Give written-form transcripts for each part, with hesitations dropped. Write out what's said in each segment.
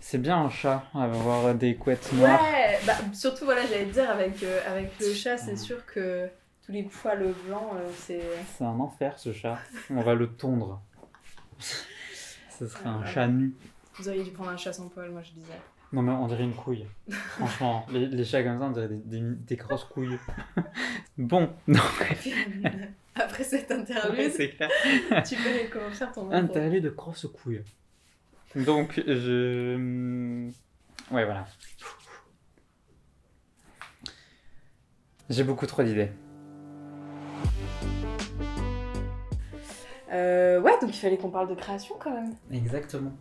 C'est bien un chat, avoir des couettes noires. Ouais, bah surtout voilà, j'allais te dire avec le chat, c'est sûr que tous les poils blancs, c'est... C'est un enfer ce chat. On va le tondre. Ce serait un chat nu. Vous auriez dû prendre un chat sans poil, moi je disais. Non mais on dirait une couille. Franchement, les chats comme ça, on dirait des grosses couilles. Bon, donc... Après cette Ouais, interlude, c'est clair. tu peux comment faire ton intro. Interlude de grosses couilles. Donc, ouais, voilà. J'ai beaucoup trop d'idées. Ouais, donc il fallait qu'on parle de création quand même. Exactement.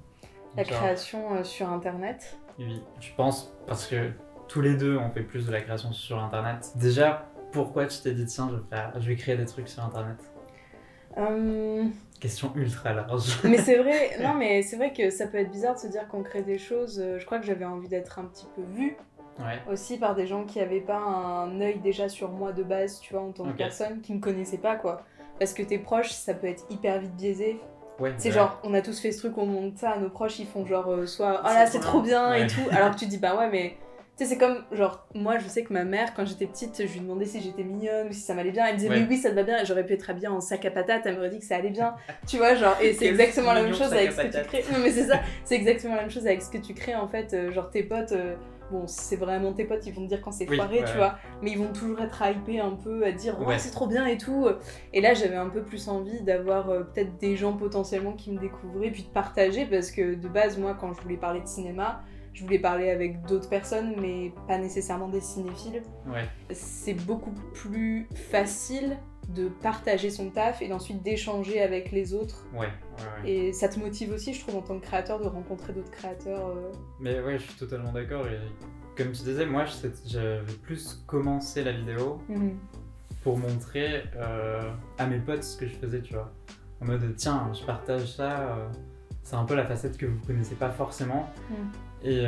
La création sur internet. Oui, je pense, parce que tous les deux, on fait plus de la création sur internet. Déjà, pourquoi tu t'es dit, tiens, je vais créer des trucs sur internet? Question ultra large. Mais c'est vrai, non mais c'est vrai que ça peut être bizarre de se dire qu'on crée des choses. Je crois que j'avais envie d'être un petit peu vue Ouais. aussi par des gens qui avaient pas un œil déjà sur moi de base, tu vois, en tant que Ok. personne, qui me connaissaient pas quoi. Parce que tes proches, ça peut être hyper vite biaisé. Ouais, C'est ouais. genre, on a tous fait ce truc, on monte ça à nos proches, ils font genre soit ah là c'est trop bien Ouais. et tout, alors que tu dis bah ouais mais tu sais c'est comme genre moi je sais que ma mère quand j'étais petite je lui demandais si j'étais mignonne ou si ça m'allait bien, elle me disait Ouais. oui ça te va bien et j'aurais pu être habillée en sac à patates, elle m'aurait dit que ça allait bien, tu vois genre et c'est Quel exactement la même mignon chose sac avec à ce que tu patates. crées, non mais c'est ça, c'est exactement la même chose avec ce que tu crées en fait, genre tes potes bon, c'est vraiment tes potes, ils vont te dire quand c'est Oui, foiré, ouais, tu ouais. vois, mais ils vont toujours être hypés un peu, à dire Ouais. c'est trop bien et tout. Et là, j'avais un peu plus envie d'avoir peut-être des gens potentiellement qui me découvraient, puis de partager, parce que de base, moi, quand je voulais parler de cinéma, je voulais parler avec d'autres personnes, mais pas nécessairement des cinéphiles. Ouais. C'est beaucoup plus facile de partager son taf et d'ensuite d'échanger avec les autres. Ouais. Et ça te motive aussi, je trouve, en tant que créateur, de rencontrer d'autres créateurs. Mais ouais, je suis totalement d'accord. Et comme tu disais, moi, j'avais plus commencé la vidéo pour montrer à mes potes ce que je faisais, tu vois. En mode, tiens, je partage ça. C'est un peu la facette que vous connaissez pas forcément. Et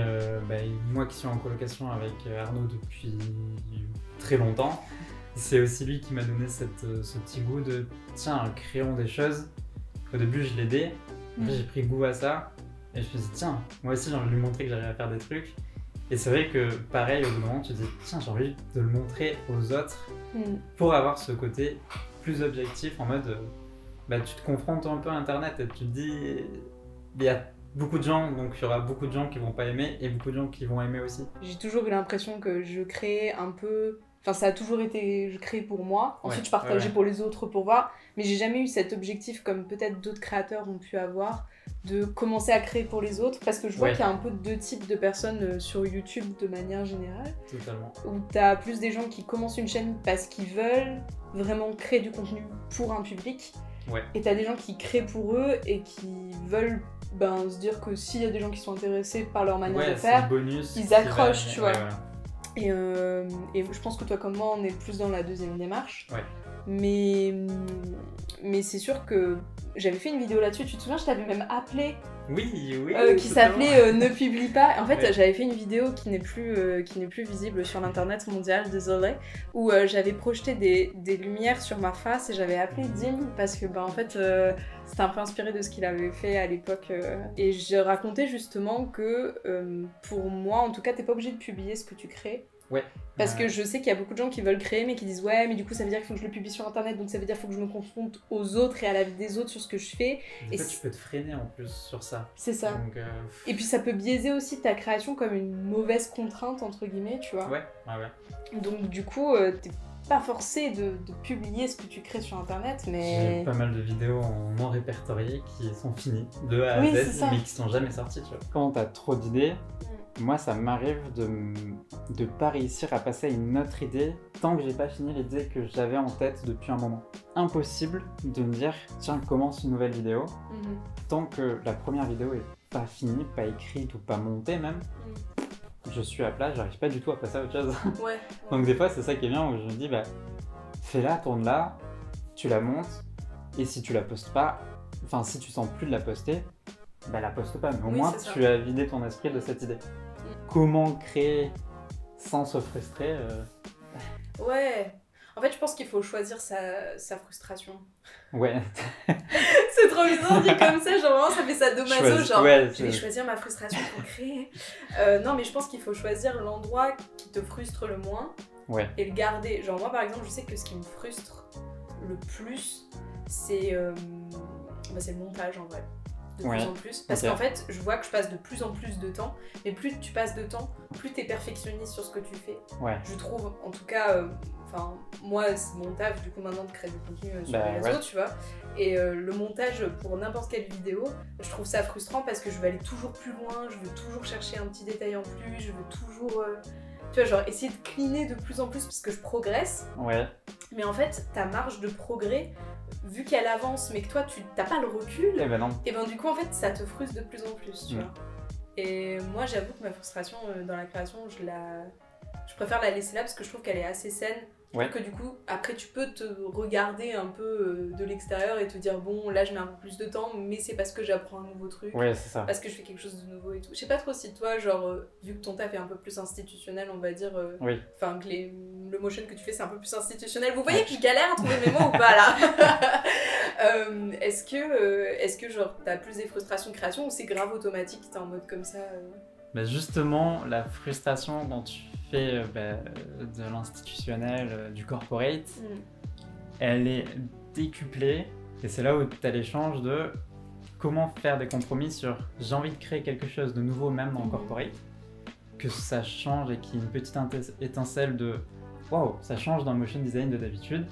moi qui suis en colocation avec Arnaud depuis très longtemps, c'est aussi lui qui m'a donné ce petit goût de, tiens, créons des choses. Au début, je l'aidais. Après, j'ai pris goût à ça. Et je me suis dit, tiens, moi aussi, j'ai envie de lui montrer que j'arrive à faire des trucs. Et c'est vrai que, pareil, au bout d'un moment, tu te dis, tiens, j'ai envie de le montrer aux autres pour avoir ce côté plus objectif, en mode, tu te confrontes un peu à Internet et tu te dis, il y a beaucoup de gens, donc il y aura beaucoup de gens qui vont pas aimer et beaucoup de gens qui vont aimer aussi. J'ai toujours eu l'impression que je créais un peu... Enfin, ça a toujours été... Je créais pour moi. Ensuite, je partageais pour les autres pour voir. Mais j'ai jamais eu cet objectif, comme peut-être d'autres créateurs ont pu avoir, de commencer à créer pour les autres. Parce que je vois qu'il y a un peu deux types de personnes sur YouTube de manière générale. Totalement. Où t'as plus des gens qui commencent une chaîne parce qu'ils veulent vraiment créer du contenu pour un public. Ouais. Et t'as des gens qui créent pour eux et qui veulent se dire que s'il y a des gens qui sont intéressés par leur manière de faire, bonus ils accrochent, tu vois. Ouais, voilà. Et je pense que toi comme moi, on est plus dans la deuxième démarche. Ouais. Mais c'est sûr que j'avais fait une vidéo là-dessus, tu te souviens, je t'avais même appelé, Oui, qui s'appelait Ne publie pas. En fait, Ouais. j'avais fait une vidéo qui n'est plus visible sur l'internet mondial, désolé, où j'avais projeté des lumières sur ma face et j'avais appelé Dim parce que en fait c'était un peu inspiré de ce qu'il avait fait à l'époque. Et je racontais justement que pour moi, en tout cas, t'es pas obligé de publier ce que tu crées. Ouais. Parce que je sais qu'il y a beaucoup de gens qui veulent créer mais qui disent ouais mais du coup ça veut dire qu'il faut que je le publie sur internet, donc ça veut dire qu'il faut que je me confronte aux autres et à la vie des autres sur ce que je fais. Des fois, tu peux te freiner en plus sur ça. C'est ça. Donc, Et puis ça peut biaiser aussi ta création comme une mauvaise contrainte entre guillemets, tu vois. Ouais. Donc du coup t'es pas forcé de publier ce que tu crées sur internet, mais... J'ai pas mal de vidéos en non répertoriées qui sont finies de A à Oui, c'est Z ça. mais qui sont jamais sorties, tu vois. Quand t'as trop d'idées, moi ça m'arrive de pas réussir à passer à une autre idée tant que j'ai pas fini l'idée que j'avais en tête depuis un moment. Impossible de me dire tiens commence une nouvelle vidéo tant que la première vidéo est pas finie, pas écrite ou pas montée même. Je suis à plat, j'arrive pas du tout à passer à autre chose. Ouais. Donc des fois c'est ça qui est bien où je me dis fais-la, tourne-la, tu la montes et si tu la postes pas, enfin si tu sens plus de la poster, la poste pas, mais au moins tu as vidé ton esprit de cette idée. Comment créer sans se frustrer Ouais. En fait, je pense qu'il faut choisir sa frustration. Ouais. C'est trop bizarre dit comme ça, genre vraiment ça fait ça domazo, genre ouais, je vais choisir ma frustration pour créer. Non, mais je pense qu'il faut choisir l'endroit qui te frustre le moins et le garder. Genre moi par exemple, je sais que ce qui me frustre le plus, c'est le montage en vrai. De plus en plus, parce qu'en fait je vois que je passe de plus en plus de temps, mais plus tu passes de temps, plus t'es perfectionniste sur ce que tu fais. Je trouve, en tout cas, moi c'est mon taf du coup maintenant de créer du contenu sur les réseaux, tu vois, et le montage pour n'importe quelle vidéo, je trouve ça frustrant parce que je veux aller toujours plus loin, je veux toujours chercher un petit détail en plus, je veux toujours... tu vois, genre essayer de cleaner de plus en plus parce que je progresse. Mais en fait, ta marge de progrès, vu qu'elle avance, mais que toi, tu n'as pas le recul, et ben du coup, en fait, ça te frustre de plus en plus, tu vois. Et moi, j'avoue que ma frustration dans la création, je préfère la laisser là parce que je trouve qu'elle est assez saine. Que du coup, après, tu peux te regarder un peu de l'extérieur et te dire, bon, là, je mets un peu plus de temps, mais c'est parce que j'apprends un nouveau truc. C'est ça. Parce que je fais quelque chose de nouveau et tout. Je sais pas trop si toi, genre, vu que ton taf est un peu plus institutionnel, on va dire, enfin, que le motion que tu fais, c'est un peu plus institutionnel. Vous voyez que je galère à trouver mes mots ou pas, là? Est-ce que, genre, t'as plus des frustrations de création ou c'est grave automatique, t'es en mode comme ça Justement, la frustration quand tu fais de l'institutionnel, du corporate, elle est décuplée, et c'est là où tu as l'échange de comment faire des compromis sur j'ai envie de créer quelque chose de nouveau même dans le corporate, que ça change et qu'il y ait une petite étincelle de waouh, ça change dans le motion design de d'habitude,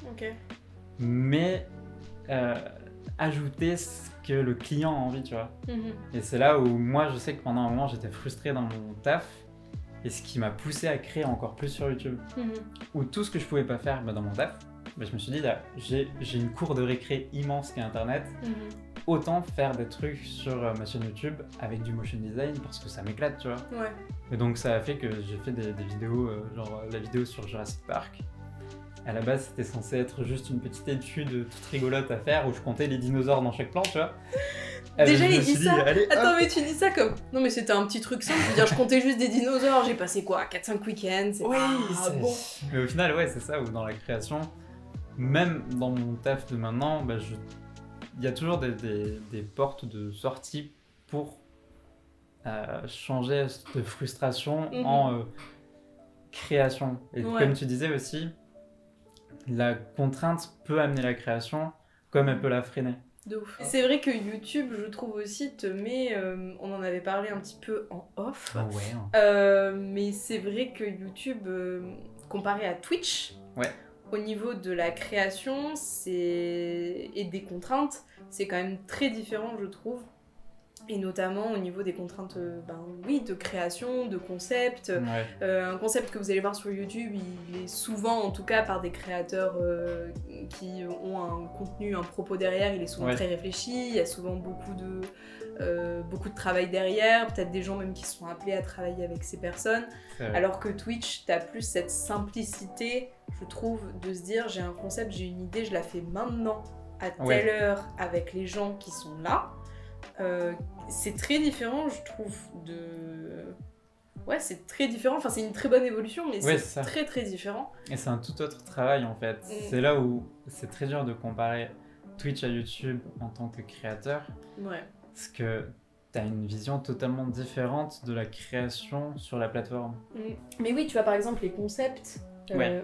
mais ajouter ce que le client a envie, tu vois. Et c'est là où moi je sais que pendant un moment j'étais frustré dans mon taf, et ce qui m'a poussé à créer encore plus sur YouTube, où tout ce que je pouvais pas faire dans mon taf, je me suis dit là, j'ai une cour de récré immense qu'est internet, autant faire des trucs sur ma chaîne YouTube avec du motion design parce que ça m'éclate, tu vois. Et donc ça a fait que j'ai fait des vidéos, genre la vidéo sur Jurassic Park. À la base, c'était censé être juste une petite étude toute rigolote à faire où je comptais les dinosaures dans chaque plan, tu vois. Déjà, il dit ça. Attends, mais tu dis ça comme. Non, mais c'était un petit truc simple. Je veux dire, je comptais juste des dinosaures. J'ai passé quoi, 4-5 week-ends. Bon. Mais au final, c'est ça, où dans la création, même dans mon taf de maintenant, il y a toujours des portes de sortie pour changer de frustration en création. Et comme tu disais aussi, la contrainte peut amener la création comme elle peut la freiner. De ouf. C'est vrai que YouTube, je trouve aussi, te met... on en avait parlé un petit peu en off. Mais c'est vrai que YouTube, comparé à Twitch, au niveau de la création et des contraintes, c'est quand même très différent, je trouve. Et notamment au niveau des contraintes de création, de concept. Un concept que vous allez voir sur YouTube, il est souvent, en tout cas par des créateurs qui ont un contenu, un propos derrière, il est souvent très réfléchi, il y a souvent beaucoup de travail derrière, peut-être des gens même qui sont appelés à travailler avec ces personnes. Alors que Twitch, t'as plus cette simplicité, je trouve, de se dire j'ai un concept, j'ai une idée, je la fais maintenant, à telle heure, avec les gens qui sont là. C'est très différent, je trouve, c'est très différent, enfin c'est une très bonne évolution, mais c'est très très différent. Et c'est un tout autre travail en fait. C'est là où c'est très dur de comparer Twitch à YouTube en tant que créateur. Parce que t'as une vision totalement différente de la création sur la plateforme. Mais oui, tu vois par exemple les concepts,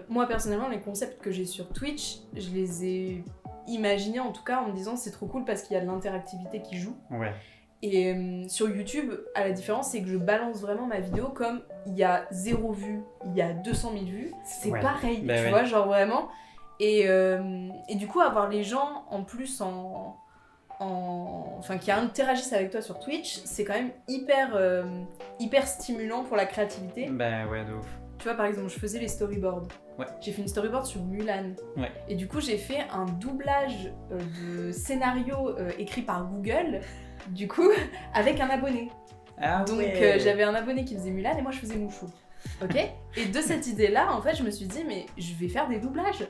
moi personnellement les concepts que j'ai sur Twitch, je les ai imaginés en tout cas en me disant c'est trop cool parce qu'il y a de l'interactivité qui joue. Et sur YouTube, à la différence, c'est que je balance vraiment ma vidéo comme il y a 0 vues, il y a 200 000 vues, c'est pareil, tu vois, genre vraiment. Et du coup, avoir les gens en plus qui interagissent avec toi sur Twitch, c'est quand même hyper stimulant pour la créativité. De ouf. Tu vois, par exemple, je faisais les storyboards. J'ai fait une storyboard sur Mulan. Et du coup, j'ai fait un doublage de scénario écrit par Google, du coup, avec un abonné. Donc, j'avais un abonné qui faisait Mulan et moi, je faisais Mouchou. Et de cette idée-là, en fait, je me suis dit, mais je vais faire des doublages.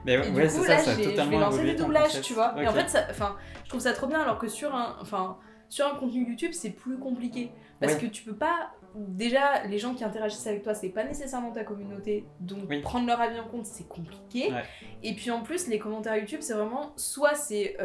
Mais et du coup, là, je vais lancer des doublages, tu vois. Et en fait, je trouve ça trop bien, alors que sur un contenu YouTube, c'est plus compliqué. Parce que tu peux pas déjà, les gens qui interagissent avec toi, c'est pas nécessairement ta communauté, donc prendre leur avis en compte, c'est compliqué. Et puis en plus, les commentaires YouTube, c'est vraiment, soit c'est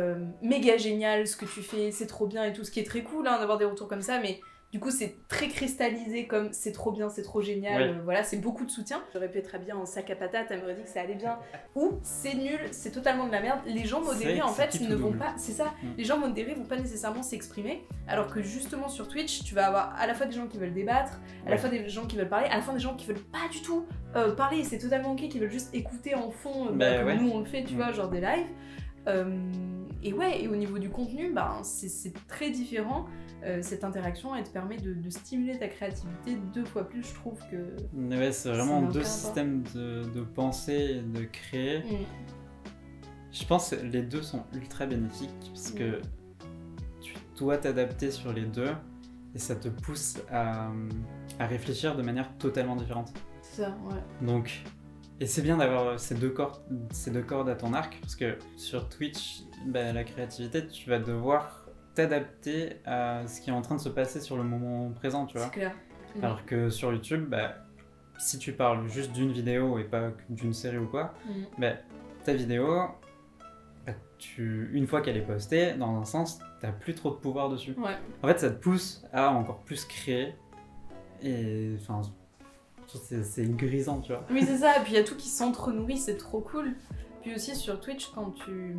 méga génial ce que tu fais, c'est trop bien et tout, ce qui est très cool hein, d'avoir des retours comme ça, mais du coup, c'est très cristallisé comme c'est trop bien, c'est trop génial, voilà, c'est beaucoup de soutien. J'aurais pu être habillée en sac à patates, elle m'aurait dit que ça allait bien. Ou c'est nul, c'est totalement de la merde. Les gens modérés, en fait, ne vont pas. C'est ça, les gens modérés vont pas nécessairement s'exprimer. Alors que justement, sur Twitch, tu vas avoir à la fois des gens qui veulent débattre, à la fois des gens qui veulent parler, à la fois des gens qui veulent pas du tout parler, c'est totalement ok, qui veulent juste écouter en fond, comme nous on le fait, tu vois, genre des lives. Et au niveau du contenu, c'est très différent. Cette interaction, elle te permet de stimuler ta créativité 2 fois plus, je trouve que... Ouais, c'est vraiment 2 systèmes de pensée et de créer. Je pense que les 2 sont ultra bénéfiques parce que tu dois t'adapter sur les 2 et ça te pousse à réfléchir de manière totalement différente. C'est ça, ouais. Donc, et c'est bien d'avoir ces deux cordes à ton arc parce que sur Twitch, la créativité, tu vas devoir t'adapter à ce qui est en train de se passer sur le moment présent, tu vois. C'est clair. Alors que sur YouTube, si tu parles juste d'une vidéo et pas d'une série ou quoi, ta vidéo, une fois qu'elle est postée, dans un sens, t'as plus trop de pouvoir dessus. Ouais. En fait, ça te pousse à encore plus créer et enfin, c'est grisant, tu vois. Oui, c'est ça, et puis il y a tout qui s'entre-nourrit, c'est trop cool. Puis aussi sur Twitch, quand tu...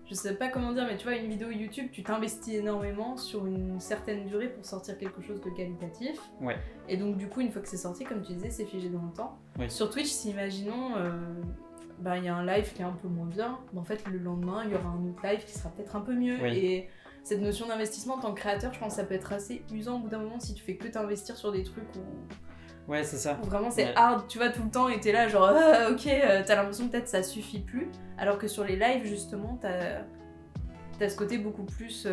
Je sais pas comment dire, mais tu vois, une vidéo YouTube, tu t'investis énormément sur une certaine durée pour sortir quelque chose de qualitatif. Ouais. Et donc, du coup, une fois que c'est sorti, comme tu disais, c'est figé dans le temps. Oui. Sur Twitch, si imaginons, y a un live qui est un peu moins bien, en fait, le lendemain, il y aura un autre live qui sera peut-être un peu mieux. Oui. Et cette notion d'investissement en tant que créateur, je pense que ça peut être assez usant au bout d'un moment si tu fais que t'investir sur des trucs où... Ouais, c'est ça. Où vraiment c'est hard, tu vois, tout le temps, et t'es là genre ok, t'as l'impression que peut-être ça suffit plus, alors que sur les lives justement t'as ce côté beaucoup plus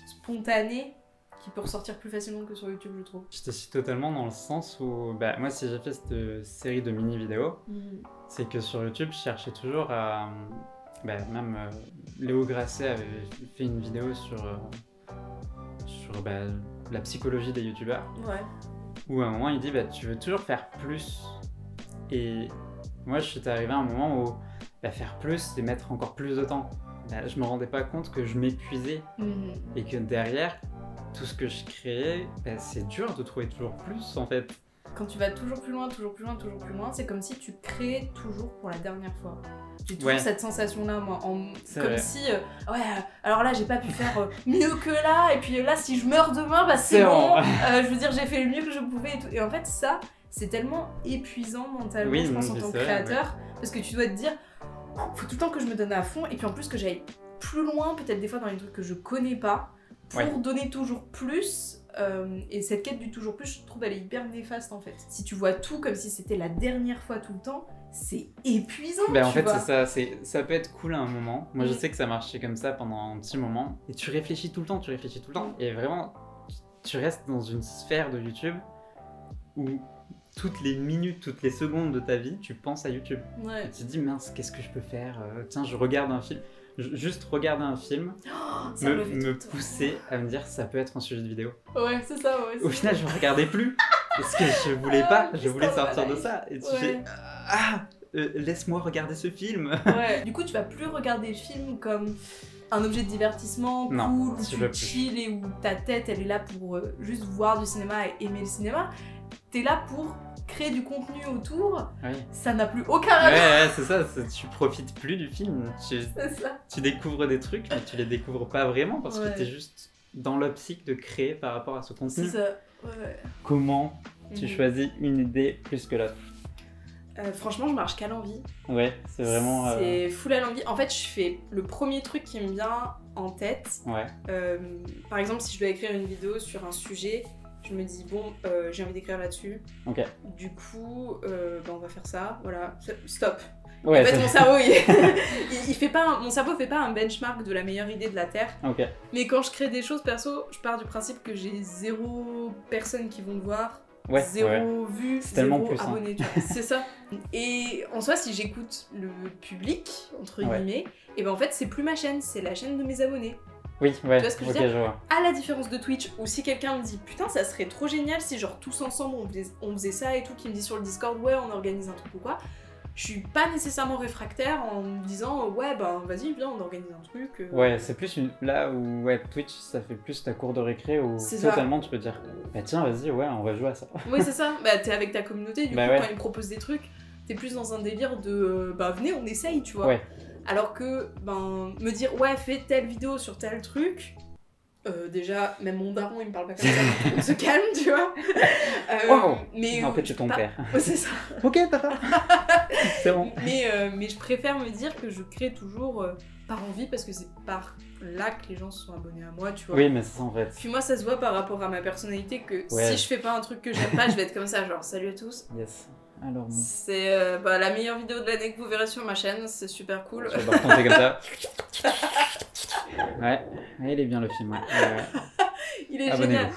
spontané qui peut ressortir plus facilement que sur YouTube, je trouve. Je te suis totalement dans le sens où moi si j'ai fait cette série de mini-vidéos, c'est que sur YouTube je cherchais toujours à... même Léo Grasset avait fait une vidéo sur la psychologie des youtubeurs. Ouais. Où à un moment il dit tu veux toujours faire plus, et moi je suis arrivé à un moment où faire plus c'est mettre encore plus de temps. Je me rendais pas compte que je m'épuisais et que derrière tout ce que je créais, c'est dur de trouver toujours plus en fait. Quand tu vas toujours plus loin, c'est comme si tu créais toujours pour la dernière fois. J'ai toujours cette sensation-là, moi. Comme vrai. Si, alors là, j'ai pas pu faire mieux que là, et puis là, si je meurs demain, c'est bon. Je veux dire, j'ai fait le mieux que je pouvais et tout. Et en fait, ça, c'est tellement épuisant mentalement, je pense, en tant que créateur, parce que tu dois te dire, faut tout le temps que je me donne à fond, et puis en plus que j'aille plus loin, peut-être des fois dans les trucs que je connais pas, pour donner toujours plus. Et cette quête du toujours plus, je trouve elle est hyper néfaste en fait. Si tu vois tout comme si c'était la dernière fois tout le temps, c'est épuisant. En fait c'est ça, ça peut être cool à un moment. Moi je sais que ça marchait comme ça pendant un petit moment. Et tu réfléchis tout le temps. Et vraiment, tu restes dans une sphère de YouTube où toutes les minutes, toutes les secondes de ta vie, tu penses à YouTube. Et tu te dis mince, qu'est-ce que je peux faire? Tiens, je regarde un film. Juste regarder un film, me pousser à me dire ça peut être un sujet de vidéo. Ouais, c'est ça, Au final, je ne regardais plus parce que je voulais pas, je voulais sortir de ça. Et tu fais laisse-moi regarder ce film. Du coup, tu vas plus regarder le film comme un objet de divertissement cool, où tu chill et où ta tête elle est là pour juste voir du cinéma et aimer le cinéma. T'es là pour créer du contenu autour, ça n'a plus aucun rapport. C'est ça, tu profites plus du film. Tu découvres des trucs, mais tu les découvres pas vraiment parce que t'es juste dans l'optique de créer par rapport à ce contenu. C'est ça, Comment tu choisis une idée plus que l'autre? Franchement, je marche qu'à l'envie. Ouais, c'est vraiment... C'est full à l'envie. En fait, je fais le premier truc qui me vient en tête. Par exemple, si je dois écrire une vidéo sur un sujet, je me dis bon, j'ai envie d'écrire là-dessus. Du coup, on va faire ça. Voilà, stop. En fait, mon cerveau, il fait pas mon cerveau fait pas un benchmark de la meilleure idée de la Terre. Mais quand je crée des choses perso, je pars du principe que j'ai 0 personnes qui vont le voir. 0 vues, 0 abonnés, c'est ça. Et en soi, si j'écoute le public, entre guillemets, et en fait, c'est plus ma chaîne, c'est la chaîne de mes abonnés. Oui, ouais, tu vois ce que je veux dire, je vois. À la différence de Twitch, où si quelqu'un me dit putain ça serait trop génial si genre tous ensemble on faisait ça et tout, qui me dit sur le Discord ouais on organise un truc ou quoi, je suis pas nécessairement réfractaire en me disant ouais ben vas-y viens on organise un truc. Ouais, c'est plus là où ouais, Twitch ça fait plus ta cour de récré où totalement tu peux dire bah tiens vas-y ouais on va jouer à ça. Oui c'est ça, bah t'es avec ta communauté du coup quand ils proposent des trucs t'es plus dans un délire de bah venez on essaye tu vois. Ouais. Alors que ben me dire ouais fais telle vidéo sur tel truc, déjà même mon daron il me parle pas comme ça, on se calme tu vois. Wow. Mais en fait c'est ton père. Ouais, c'est ça. Ok papa. C'est bon. Mais je préfère me dire que je crée toujours par envie parce que c'est par là que les gens se sont abonnés à moi tu vois. Oui mais c'est ça en fait. Puis moi ça se voit par rapport à ma personnalité que si je fais pas un truc que j'aime pas je vais être comme ça genre salut à tous. Yes. Alors, c'est la meilleure vidéo de l'année que vous verrez sur ma chaîne, c'est super cool. Je vais pas raconter comme ça. Ouais, il est bien le film. Ouais. Il est génial.